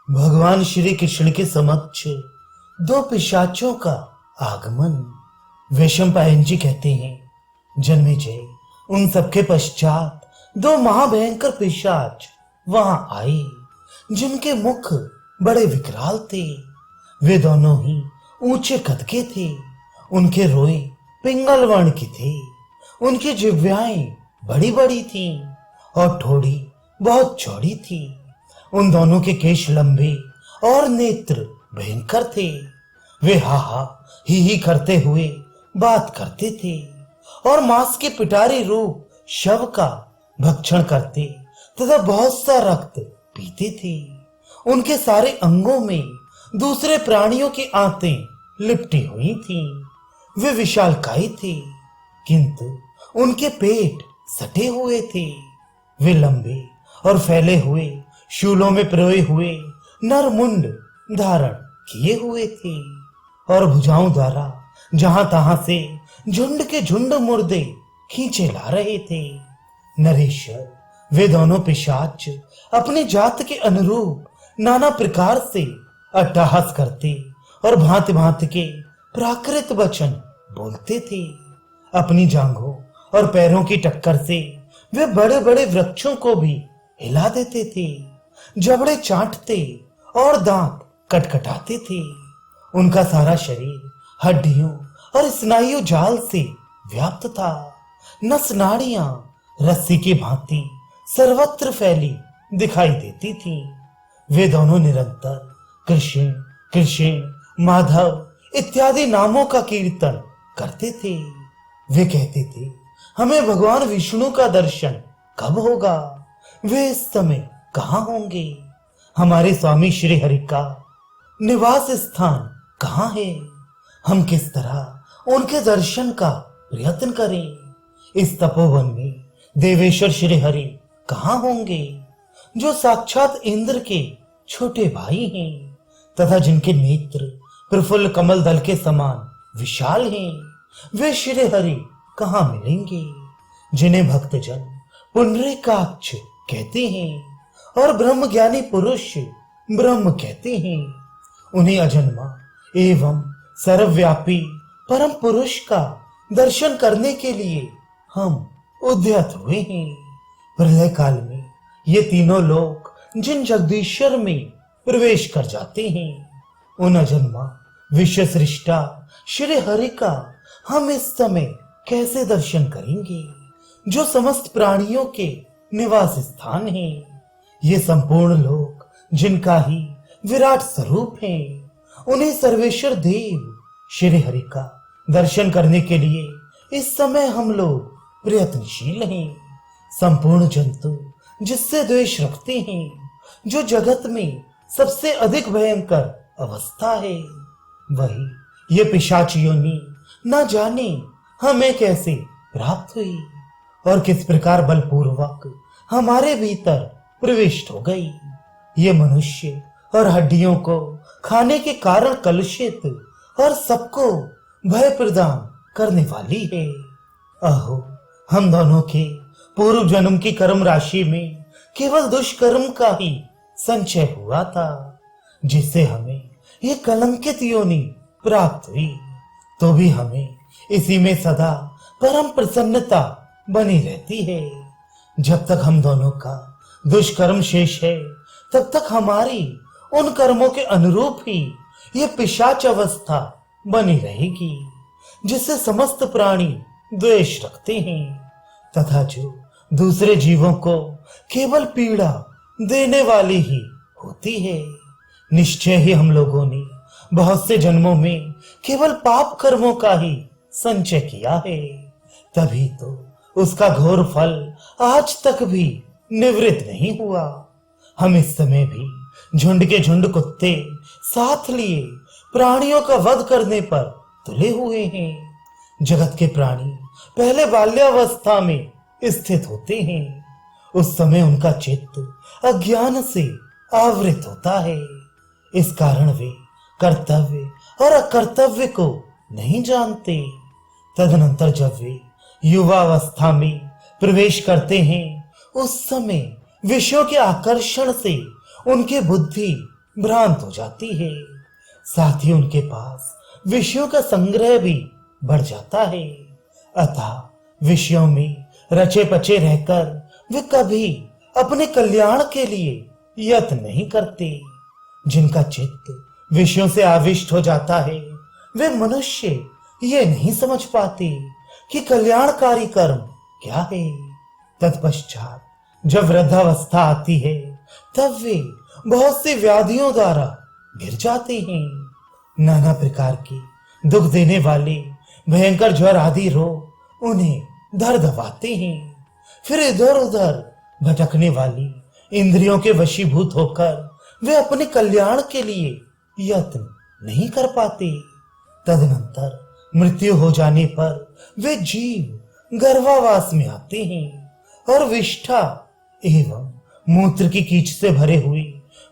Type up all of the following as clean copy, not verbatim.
भगवान श्री कृष्ण के समक्ष दो पिशाचों का आगमन। वैशंपायन जी कहते हैं, जन्मेजय, उन सबके पश्चात दो महाभयंकर पिशाच वहां आए, जिनके मुख बड़े विकराल थे। वे दोनों ही ऊंचे कद के थे। उनके रोए पिंगल वर्ण के थे। उनकी जिह्वाएं बड़ी बड़ी थीं और ठोड़ी बहुत चौड़ी थी। उन दोनों के केश लंबे और नेत्र भयंकर थे। वे हा हा ही करते हुए बात करते थे और मांस के पिटारी रूप शव का भक्षण करते तथा बहुत सा रक्त पीते थे। उनके सारे अंगों में दूसरे प्राणियों की आंतें लिपटी हुई थीं। वे विशालकाय थे, किंतु उनके पेट सटे हुए थे। वे लंबे और फैले हुए शूलों में पिरोए हुए नरमुंड धारण किए हुए थे और भुजाओं द्वारा जहां तहां से झुंड के झुंड मुर्दे खींचे ला रहे थे। नरेश्वर, वे दोनों पिशाच अपनी जात के अनुरूप नाना प्रकार से अट्टहास करते और भांति भांति के प्राकृत वचन बोलते थे। अपनी जांघों और पैरों की टक्कर से वे बड़े बड़े वृक्षों को भी हिला देते थे, जबड़े चाटते और दांत कटकटाते थे। उनका सारा शरीर हड्डियों और स्नायु जाल से व्याप्त था। नस नाड़ियां रस्सी की भांति सर्वत्र फैली दिखाई देती थी। वे दोनों निरंतर कृष्ण कृष्ण माधव इत्यादि नामों का कीर्तन करते थे। वे कहते थे, हमें भगवान विष्णु का दर्शन कब होगा? वे इस समय कहाँ होंगे? हमारे स्वामी श्री हरि का निवास स्थान कहाँ है? हम किस तरह उनके दर्शन का प्रयत्न करें? इस तपोवन में देवेश्वर श्री हरि कहाँ होंगे, जो साक्षात इंद्र के छोटे भाई हैं तथा जिनके नेत्र प्रफुल्ल कमल दल के समान विशाल हैं? वे श्री हरि कहाँ मिलेंगे, जिन्हें भक्तजन पुंडरीकाक्ष कहते हैं और ब्रह्म ज्ञानी पुरुष ब्रह्म कहते हैं? उन्हें अजन्मा एवं सर्वव्यापी परम पुरुष का दर्शन करने के लिए हम उद्यत हुए हैं। प्रलय काल में ये तीनों लोक जिन जगदीश्वर में प्रवेश कर जाते हैं, उन अजन्मा विश्व सृष्टा श्री हरि का हम इस समय कैसे दर्शन करेंगे, जो समस्त प्राणियों के निवास स्थान है। ये संपूर्ण लोक जिनका ही विराट स्वरूप है, उन्हें सर्वेश्वर देव श्री हरि का दर्शन करने के लिए इस समय हम लोग प्रयत्नशील हैं। संपूर्ण जंतु जिससे द्वेष रखते हैं, जो जगत में सबसे अधिक भयंकर अवस्था है, वही ये पिशाच योनि न जाने हमें कैसे प्राप्त हुई और किस प्रकार बलपूर्वक हमारे भीतर प्रविष्ट हो गई। ये मनुष्य और हड्डियों को खाने के कारण कलुषित और सबको भय प्रदान करने वाली है। अहो, हम दोनों के पूर्व जन्म की कर्म राशि में केवल दुष्कर्म का ही संचय हुआ था, जिससे हमें ये कलंकित योनि प्राप्त हुई। तो भी हमें इसी में सदा परम प्रसन्नता बनी रहती है। जब तक हम दोनों का दुष्कर्म शेष है, तब तक हमारी उन कर्मों के अनुरूप ही ये पिशाच अवस्था बनी रहेगी, जिससे समस्त प्राणी द्वेष रखते हैं तथा जो दूसरे जीवों को केवल पीड़ा देने वाली ही होती है। निश्चय ही हम लोगों ने बहुत से जन्मों में केवल पाप कर्मों का ही संचय किया है, तभी तो उसका घोर फल आज तक भी निवृत्त नहीं हुआ। हम इस समय भी झुंड के झुंड कुत्ते साथ लिए प्राणियों का वध करने पर तुले हुए हैं। जगत के प्राणी पहले बाल्यावस्था में स्थित होते हैं। उस समय उनका चित्त अज्ञान से आवृत होता है। इस कारण वे कर्तव्य और अकर्तव्य को नहीं जानते। तदनंतर जब वे युवावस्था में प्रवेश करते हैं, उस समय विषयों के आकर्षण से उनकी बुद्धि भ्रांत हो जाती है। साथ ही उनके पास विषयों का संग्रह भी बढ़ जाता है। अतः विषयों में रचे पचे रहकर वे कभी अपने कल्याण के लिए यत्न नहीं करते। जिनका चित्त विषयों से आविष्ट हो जाता है वे मनुष्य ये नहीं समझ पाते कि कल्याणकारी कर्म क्या है। तत्पश्चात जब वृद्धावस्था आती है तब वे बहुत सी व्याधियों द्वारा गिर जाते हैं। नाना प्रकार के दुख देने वाले भयंकर ज्वर आदि रोग उन्हें दर दबाते हैं। फिर इधर उधर भटकने वाली इंद्रियों के वशीभूत होकर वे अपने कल्याण के लिए यत्न नहीं कर पाते। तदनंतर मृत्यु हो जाने पर वे जीव गर्भावास में आते हैं और विष्ठा एवं मूत्र की कीच से भरे हुए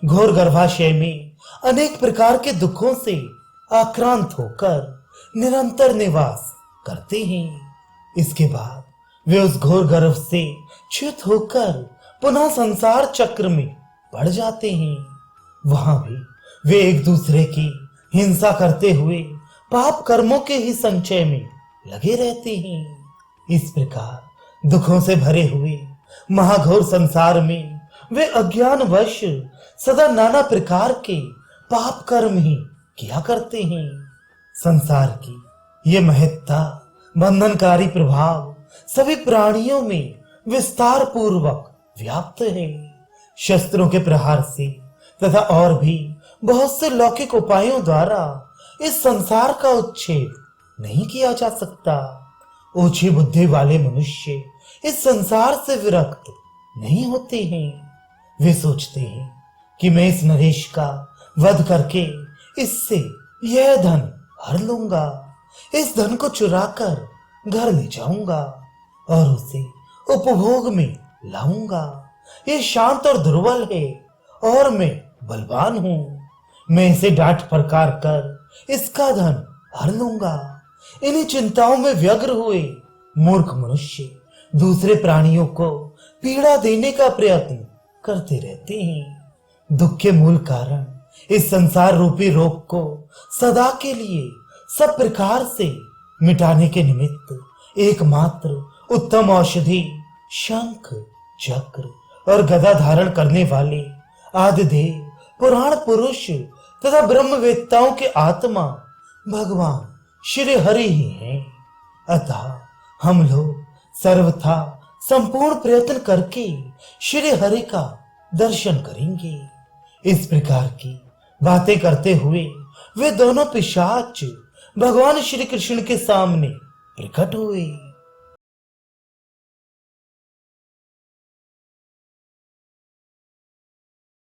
घोर गर्भाशय में अनेक प्रकार के दुखों से आक्रांत होकर निरंतर निवास करते हैं। इसके बाद वे उस घोर गर्भ से च्युत होकर पुनः संसार चक्र में पड़ जाते हैं। वहां भी वे एक दूसरे की हिंसा करते हुए पाप कर्मों के ही संचय में लगे रहते हैं। इस प्रकार दुखों से भरे हुए महाघोर संसार में वे अज्ञानवश सदा नाना प्रकार के पाप कर्म ही किया करते हैं। संसार की ये महत्ता बंधनकारी प्रभाव सभी प्राणियों में विस्तार पूर्वक व्याप्त है। शस्त्रों के प्रहार से तथा और भी बहुत से लौकिक उपायों द्वारा इस संसार का उच्छेद नहीं किया जा सकता। ओछी बुद्धि वाले मनुष्य इस संसार से विरक्त नहीं होते हैं। वे सोचते हैं कि मैं इस नरेश का वध करके इससे यह धन हर लूंगा, इस धन को चुराकर घर ले जाऊंगा और उसे उपभोग में लाऊंगा। ये शांत और दुर्बल है और मैं बलवान हूं। मैं इसे डांट फटकार कर इसका धन हर लूंगा। इन्हीं चिंताओं में व्यग्र हुए मूर्ख मनुष्य दूसरे प्राणियों को पीड़ा देने का प्रयत्न करते रहते हैं। दुख के मूल कारण इस संसार रूपी रोग को सदा के लिए सब प्रकार से मिटाने के निमित्त एकमात्र उत्तम औषधि शंख चक्र और गदा धारण करने वाले आदिदेव पुराण पुरुष तथा ब्रह्मवेत्ताओं के आत्मा भगवान श्री हरि ही हैं। अतः हम लोग सर्वथा संपूर्ण प्रयत्न करके श्री हरि का दर्शन करेंगे। इस प्रकार की बातें करते हुए वे दोनों पिशाच भगवान श्री कृष्ण के सामने प्रकट हुए।